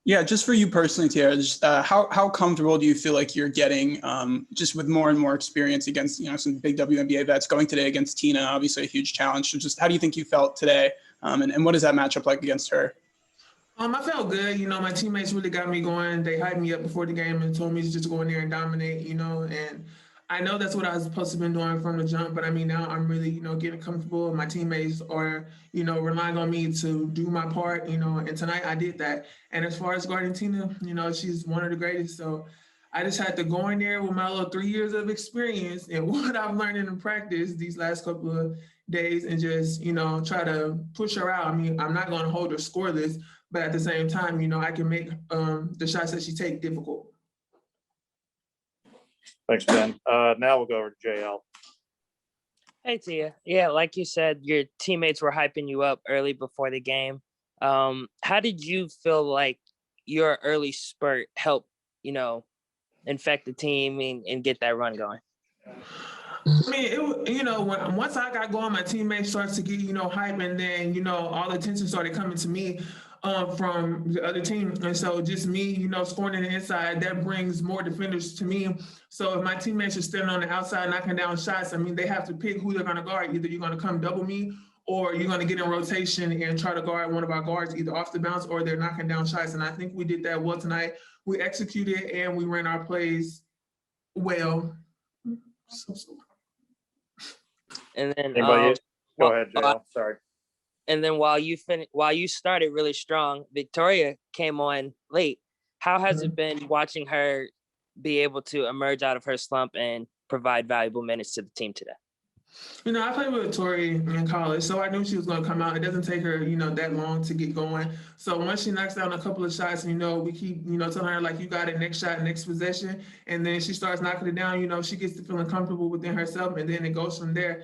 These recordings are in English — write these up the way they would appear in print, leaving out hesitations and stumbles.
Yeah, just for you personally, Teaira, just, how comfortable do you feel like you're getting just with more and more experience against, some big WNBA vets, going today against Tina, obviously a huge challenge. So just how do you think you felt today? And what does that matchup like against her? I felt good. My teammates really got me going. They hyped me up before the game and told me to just go in there and dominate, and I know that's what I was supposed to have been doing from the jump, but now I'm really, getting comfortable. My teammates are, relying on me to do my part, and tonight I did that. And as far as guarding Tina, she's one of the greatest. So I just had to go in there with my little 3 years of experience and what I've learned in practice these last couple of days and just, try to push her out. I'm not going to hold her scoreless, but at the same time, I can make the shots that she takes difficult. Thanks, Ben. Now we'll go over to JL. Hey, Tia. Yeah, like you said, your teammates were hyping you up early before the game. How did you feel like your early spurt helped, infect the team and get that run going? Once I got going, my teammates started to get, hype, and then, all the attention started coming to me from the other team. And so just me, scoring in the inside, that brings more defenders to me. So if my teammates are standing on the outside knocking down shots, they have to pick who they're going to guard. Either you're going to come double me or you're going to get in rotation and try to guard one of our guards either off the bounce or they're knocking down shots. And I think we did that well tonight. We executed and we ran our plays well. And then go ahead, JL. Sorry. And then while you started really strong, Victoria came on late. How has it been watching her be able to emerge out of her slump and provide valuable minutes to the team today? I played with Tori in college, so I knew she was going to come out. It doesn't take her, that long to get going. So once she knocks down a couple of shots, we keep, telling her, like, you got it, next shot, next possession. And then she starts knocking it down, she gets to feeling comfortable within herself, and then it goes from there.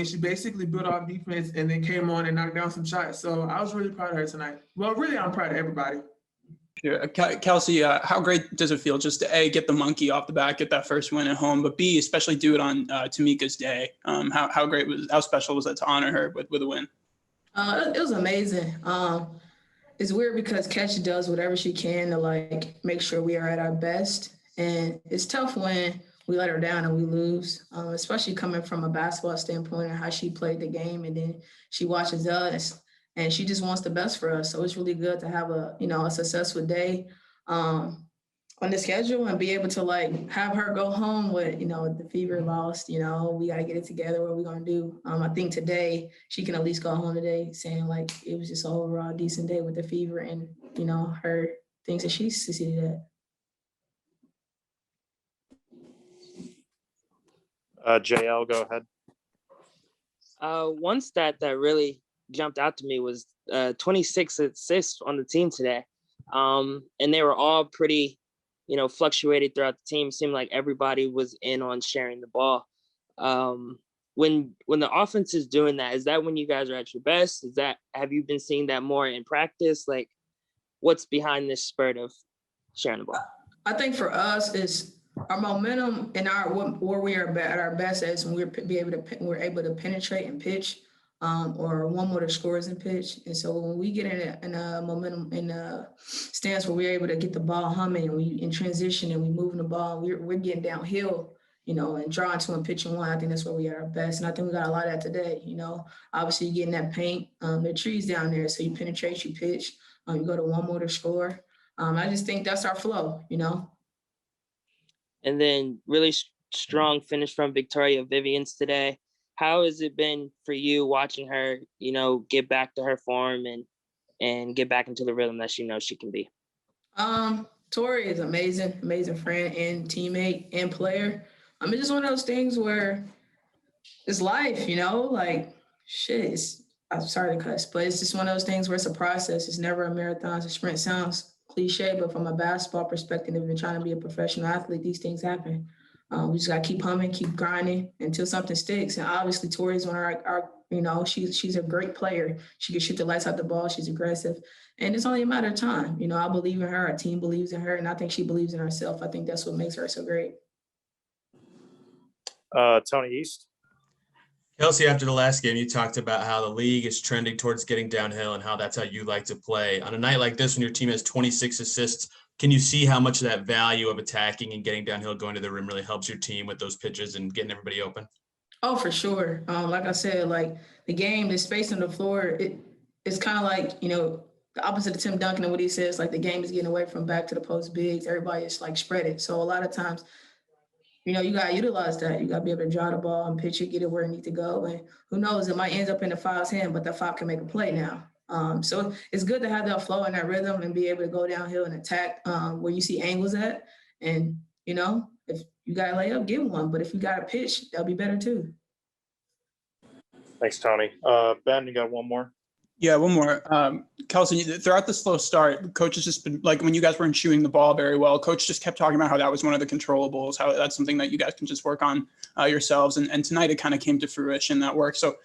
she basically built off defense and then came on and knocked down some shots. So I was really proud of her tonight. Well, really, I'm proud of everybody. Sure. Kelsey, how great does it feel just to A, get the monkey off the bat, get that first win at home, but B, especially do it on Tamika's day? How special was that to honor her with a win? It was amazing. It's weird because Catch does whatever she can to make sure we are at our best, and it's tough when we let her down and we lose, especially coming from a basketball standpoint and how she played the game, and then she watches us. And she just wants the best for us. So it's really good to have a successful day on the schedule and be able to have her go home with, the fever lost, we got to get it together. What are we going to do? I think today she can at least go home today saying it was just an overall decent day with the fever and, her things that she succeeded at. JL, go ahead. One stat that really jumped out to me was 26 assists on the team today. And they were all pretty, fluctuated throughout the team. It seemed like everybody was in on sharing the ball. When the offense is doing that, is that when you guys are at your best? Have you been seeing that more in practice? What's behind this spurt of sharing the ball? I think for us is our momentum and where we are at our best is when we're able to penetrate and pitch. Or one more to scores and pitch. And so when we get in a momentum in a stance where we're able to get the ball humming and we in transition and we moving the ball, we're getting downhill, and drawing to and pitching one. I think that's where we are our best. And I think we got a lot of that today. Obviously you get in that paint, there are trees down there. So you penetrate, you pitch, you go to one more to score. I just think that's our flow, And then really strong finish from Victoria Vivians today. How has it been for you watching her, get back to her form and get back into the rhythm that she knows she can be? Tori is amazing friend and teammate and player. It's just one of those things where it's life, I'm sorry to cuss, but it's just one of those things where it's a process. It's never a marathon, it's a sprint. Sounds cliche, but from a basketball perspective, if you're trying to be a professional athlete, these things happen. We just got to keep humming, keep grinding until something sticks. And obviously, Tori's one of our she's a great player. She can shoot the lights out the ball. She's aggressive. And it's only a matter of time. I believe in her. Our team believes in her. And I think she believes in herself. I think that's what makes her so great. Tony East. Kelsey, after the last game, you talked about how the league is trending towards getting downhill and how that's how you like to play. On a night like this, when your team has 26 assists, can you see how much of that value of attacking and getting downhill, going to the rim really helps your team with those pitches and getting everybody open? Oh, for sure. Like I said, like the game, the space on the floor, it's kind of like, the opposite of Tim Duncan and what he says, like the game is getting away from back to the post bigs. Everybody is like spread it. So a lot of times, you got to utilize that. You got to be able to draw the ball and pitch it, get it where it needs to go. And who knows, it might end up in the five's hand, but the five can make a play now. So it's good to have that flow and that rhythm and be able to go downhill and attack where you see angles at. And, if you got to lay up, give one. But if you got to pitch, that'll be better too. Thanks, Tony. Ben, you got one more? Yeah, one more. Kelsey, throughout the slow start, coach has just been like when you guys weren't shooting the ball very well, coach just kept talking about how that was one of the controllables, how that's something that you guys can just work on yourselves. And tonight it kind of came to fruition, that work. So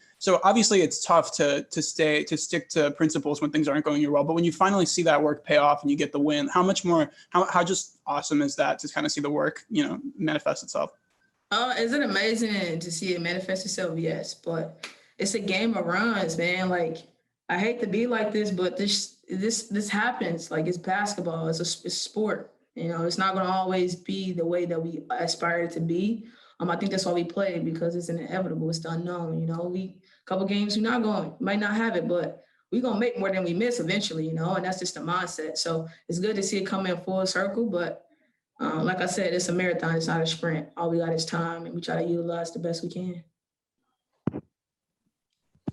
obviously it's tough to stick to principles when things aren't going your well. But when you finally see that work pay off and you get the win, how much more, how just awesome is that to kind of see the work, manifest itself? Is it amazing to see it manifest itself? Yes, but it's a game of runs, man. Like, I hate to be like this, but this happens. Like, it's basketball. It's sport. It's not going to always be the way that we aspire it to be. I think that's why we play, because it's inevitable. It's the unknown. Couple games might not have it, but we're going to make more than we miss eventually, and that's just the mindset. So it's good to see it come in full circle. But like I said, it's a marathon. It's not a sprint. All we got is time, and we try to utilize the best we can.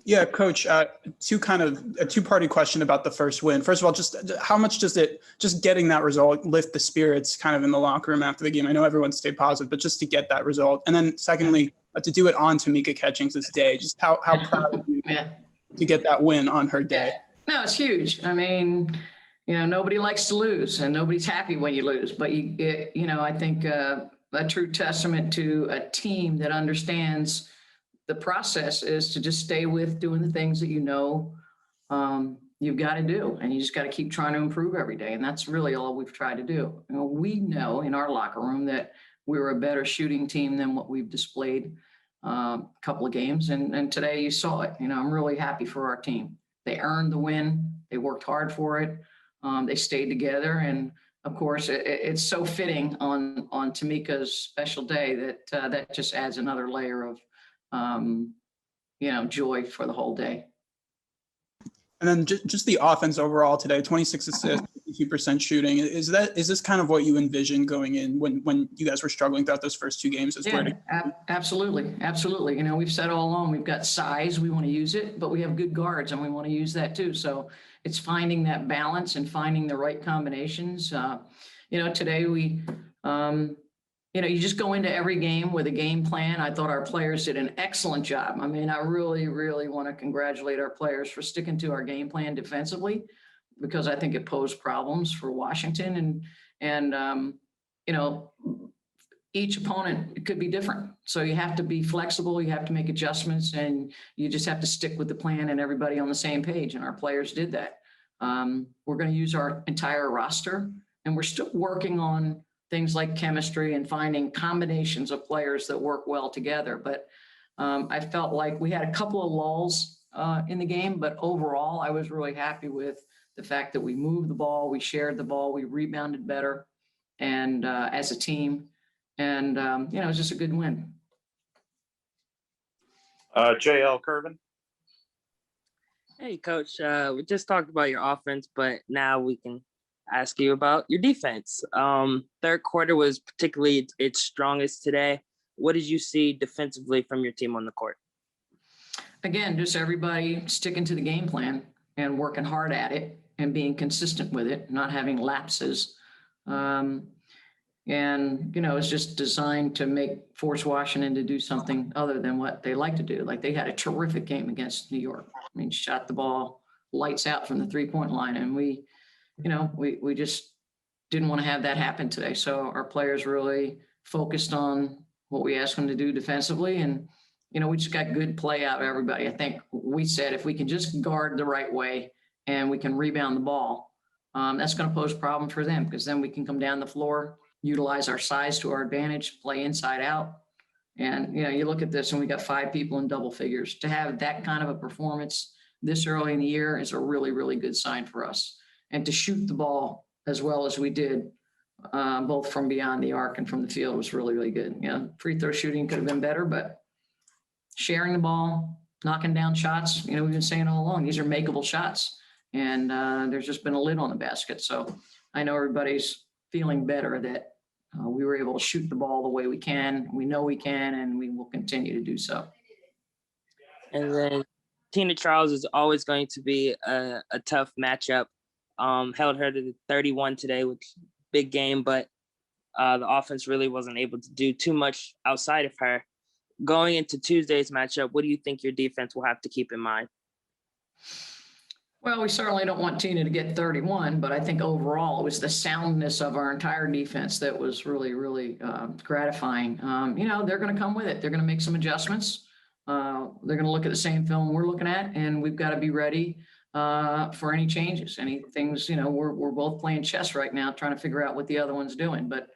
Yeah, Coach, a two-party question about the first win. First of all, just how much does just getting that result lift the spirits kind of in the locker room after the game? I know everyone stayed positive, but just to get that result. And then secondly, to do it on Tamika Catchings' day, just how proud of you to get that win on her day? No, it's huge. I mean, nobody likes to lose and nobody's happy when you lose, but I think a true testament to a team that understands the process is to just stay with doing the things that you've got to do, and you just got to keep trying to improve every day. And that's really all we've tried to do. We know in our locker room that we're a better shooting team than what we've displayed a couple of games. And today you saw it. I'm really happy for our team. They earned the win. They worked hard for it. They stayed together. And of course, it's so fitting on Tamika's special day that just adds another layer of joy for the whole day. And then just the offense overall today, 26 assists, 52% shooting. Is this kind of what you envisioned going in when you guys were struggling throughout those first two games? Absolutely. Absolutely. We've said all along, we've got size, we want to use it, but we have good guards and we want to use that too. So it's finding that balance and finding the right combinations. Today we, you just go into every game with a game plan. I thought our players did an excellent job. I mean, I really, really want to congratulate our players for sticking to our game plan defensively, because I think it posed problems for Washington. And each opponent could be different. So you have to be flexible. You have to make adjustments, and you just have to stick with the plan and everybody on the same page. And our players did that. We're going to use our entire roster, and we're still working on things like chemistry and finding combinations of players that work well together. But I felt like we had a couple of lulls in the game, but overall, I was really happy with the fact that we moved the ball, we shared the ball, we rebounded better, and as a team, and it was just a good win. JL Curvin. Hey, Coach. We just talked about your offense, but now we can ask you about your defense. Third quarter was particularly its strongest today. What did you see defensively from your team on the court? Again, just everybody sticking to the game plan and working hard at it and being consistent with it, not having lapses. It's just designed to force Washington to do something other than what they like to do. Like, they had a terrific game against New York. I mean, shot the ball lights out from the 3-point line, and we just didn't want to have that happen today. So our players really focused on what we asked them to do defensively. And, we just got good play out of everybody. I think we said, if we can just guard the right way and we can rebound the ball, that's going to pose a problem for them, because then we can come down the floor, utilize our size to our advantage, play inside out. And, you look at this and we got 5 people in double figures. To have that kind of a performance this early in the year is a really, really good sign for us. And to shoot the ball as well as we did, both from beyond the arc and from the field, was really, really good. Free throw shooting could have been better, but sharing the ball, knocking down shots, we've been saying all along, these are makeable shots. And there's just been a lid on the basket. So I know everybody's feeling better that we were able to shoot the ball the way we can. We know we can, and we will continue to do so. And then Tina Charles is always going to be a tough matchup. Held her to 31 today, which big game, but the offense really wasn't able to do too much outside of her. Going into Tuesday's matchup, what do you think your defense will have to keep in mind? Well, we certainly don't want Tina to get 31, but I think overall it was the soundness of our entire defense that was really, really gratifying. They're going to come with it. They're going to make some adjustments. They're going to look at the same film we're looking at, and we've got to be ready for any changes, any things. We're both playing chess right now, trying to figure out what the other one's doing. But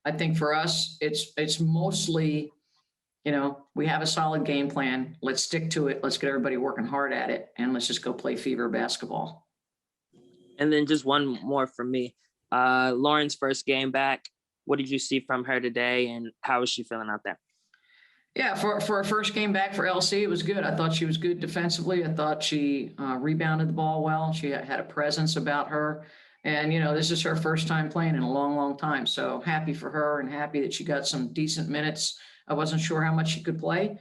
I think for us, it's mostly, we have a solid game plan. Let's stick to it. Let's get everybody working hard at it, and let's just go play fever basketball. And then just one more from me. Lauren's first game back. What did you see from her today, and how is she feeling out there? Yeah, for her first game back for LC, it was good. I thought she was good defensively. I thought she rebounded the ball well. She had a presence about her. And, this is her first time playing in a long, long time. So happy for her and happy that she got some decent minutes. I wasn't sure how much she could play.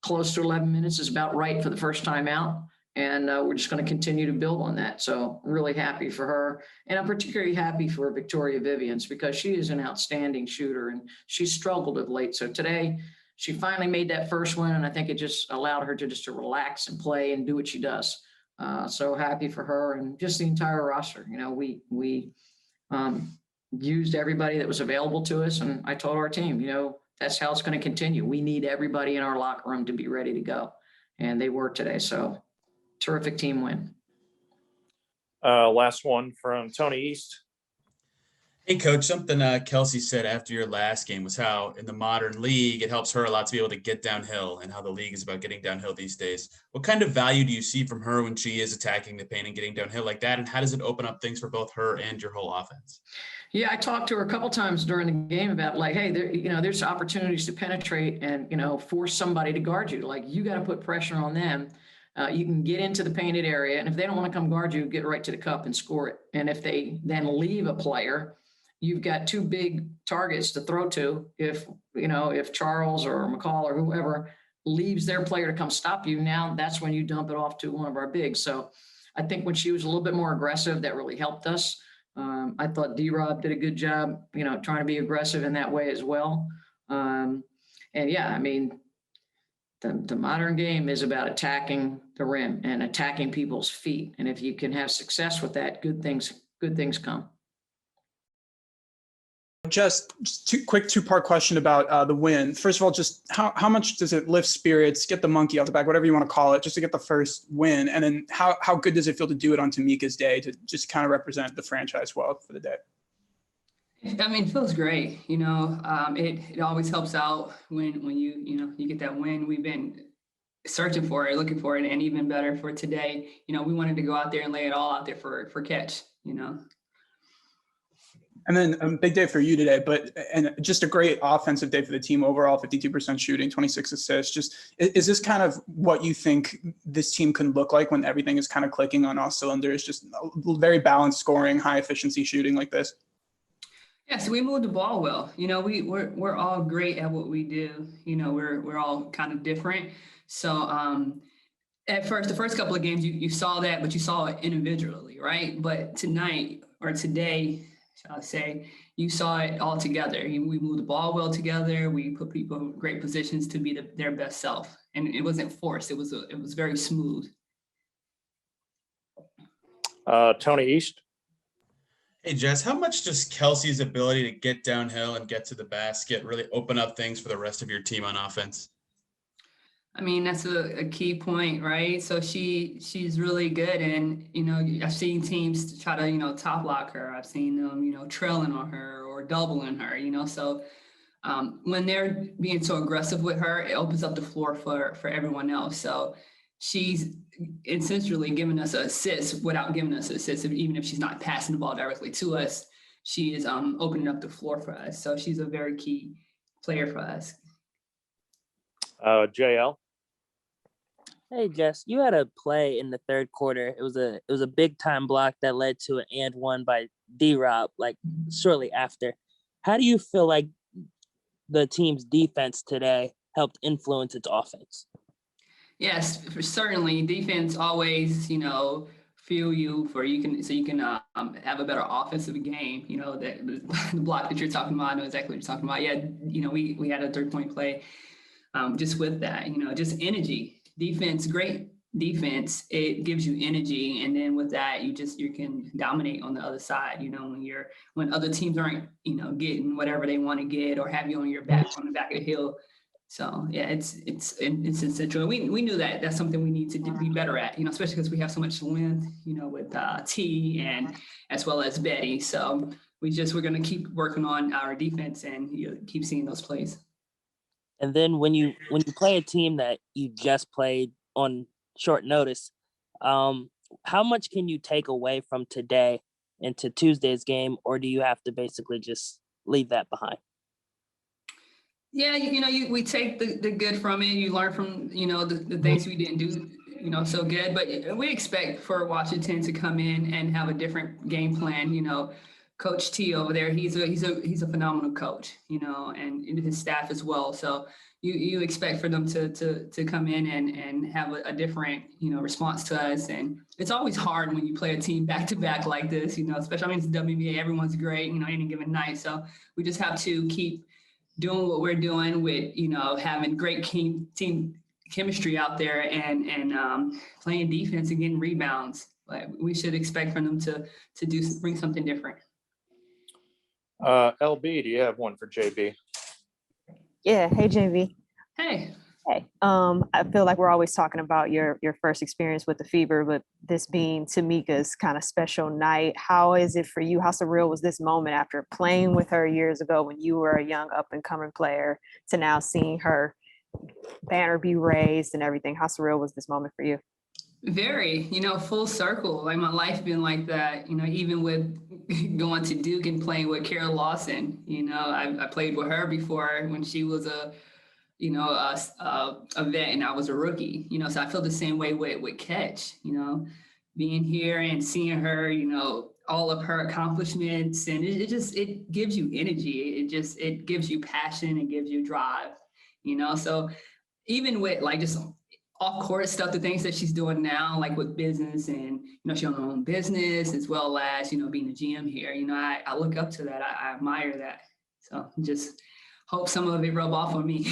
Close to 11 minutes is about right for the first time out. And we're just going to continue to build on that. So really happy for her. And I'm particularly happy for Victoria Vivians because she is an outstanding shooter and she's struggled of late. So today she finally made that first one. And I think it just allowed her to relax and play and do what she does. So happy for her and just the entire roster. We used everybody that was available to us. And I told our team, that's how it's going to continue. We need everybody in our locker room to be ready to go. And they were today. So terrific team win. Last one from Tony East. Hey, Coach, something Kelsey said after your last game was how in the modern league, it helps her a lot to be able to get downhill and how the league is about getting downhill these days. What kind of value do you see from her when she is attacking the paint and getting downhill like that? And how does it open up things for both her and your whole offense? Yeah, I talked to her a couple times during the game about hey, there's opportunities to penetrate and, force somebody to guard you. You got to put pressure on them. You can get into the painted area, and if they don't want to come guard you, get right to the cup and score it. And if they then leave a player, you've got 2 big targets to throw to. If Charles or McCall or whoever leaves their player to come stop you, now that's when you dump it off to one of our bigs. So I think when she was a little bit more aggressive, that really helped us. I thought D-Rob did a good job, trying to be aggressive in that way as well. And yeah, the modern game is about attacking the rim and attacking people's feet. And if you can have success with that, good things come. Just quick 2-part question about the win. First of all, just how much does it lift spirits, get the monkey off the back, whatever you want to call it, just to get the first win? And then how good does it feel to do it on Tamika's day to just kind of represent the franchise well for the day? It feels great. It always helps out when you get that win. We've been searching for it, looking for it, and even better for today. We wanted to go out there and lay it all out there for Catch. And then a big day for you today, and just a great offensive day for the team overall, 52% shooting, 26 assists. Is this kind of what you think this team can look like when everything is kind of clicking on all cylinders, just very balanced scoring, high efficiency shooting like this? Yeah, so we moved the ball well. We're all great at what we do. We're all kind of different. So at first, the first couple of games, you saw that, but you saw it individually, right? But tonight or today, shall I say, you saw it all together. We moved the ball well together. We put people in great positions to be their best self, and it wasn't forced. It was very smooth. Tony East. Hey, Jess, how much does Kelsey's ability to get downhill and get to the basket really open up things for the rest of your team on offense? That's a key point, right? So she's really good. And, I've seen teams try to, top lock her. I've seen them, trailing on her or doubling her, so when they're being so aggressive with her, it opens up the floor for everyone else. So she's essentially giving us an assist without giving us an assist. Even if she's not passing the ball directly to us, she is opening up the floor for us. So she's a very key player for us. JL. Hey Jess, you had a play in the third quarter. It was a big time block that led to an and one by D-Rob, like shortly after. How do you feel like the team's defense today helped influence its offense? Yes, certainly. Defense always, fuel you so you can have a better offensive game. That the block that you're talking about, I know exactly what you're talking about. Yeah, we had a 3-point play. Just with that, just energy. Defense, great defense. It gives you energy, and then with that, you can dominate on the other side. When other teams aren't, getting whatever they want to get or have you on your back on the back of the hill. So yeah, it's essential. We knew that that's something we need to be better at. Especially because we have so much length. With T and as well as Betty. So we're going to keep working on our defense and keep seeing those plays. And then when you play a team that you just played on short notice, how much can you take away from today into Tuesday's game, or do you have to basically just leave that behind? Yeah, we take the good from it. You learn from, the things we didn't do, so good. But we expect for Washington to come in and have a different game plan. Coach T over there, he's a phenomenal coach, and his staff as well. So you expect for them to come in and have a different, response to us. And it's always hard when you play a team back to back like this, especially, it's WNBA, everyone's great, any given night. So we just have to keep doing what we're doing with, having great team chemistry out there and playing defense and getting rebounds. Like we should expect for them to bring something different. LB, do you have one for JB? Yeah. Hey, JV. Hey. Hey. I feel like we're always talking about your first experience with the Fever, but this being Tamika's kind of special night, how is it for you? How surreal was this moment after playing with her years ago when you were a young up and coming player to now seeing her banner be raised and everything? How surreal was this moment for you? Very, full circle. Like my life been like that, even with going to Duke and playing with Carol Lawson, I played with her before when she was a vet and I was a rookie, so I feel the same way with Catch, being here and seeing her, all of her accomplishments, and it gives you energy. It gives you passion, it gives you drive, so even with like just off-court stuff, the things that she's doing now, like with business and, she owns her own business as well as, being a GM here, I look up to that. I admire that. So just hope some of it rub off on me.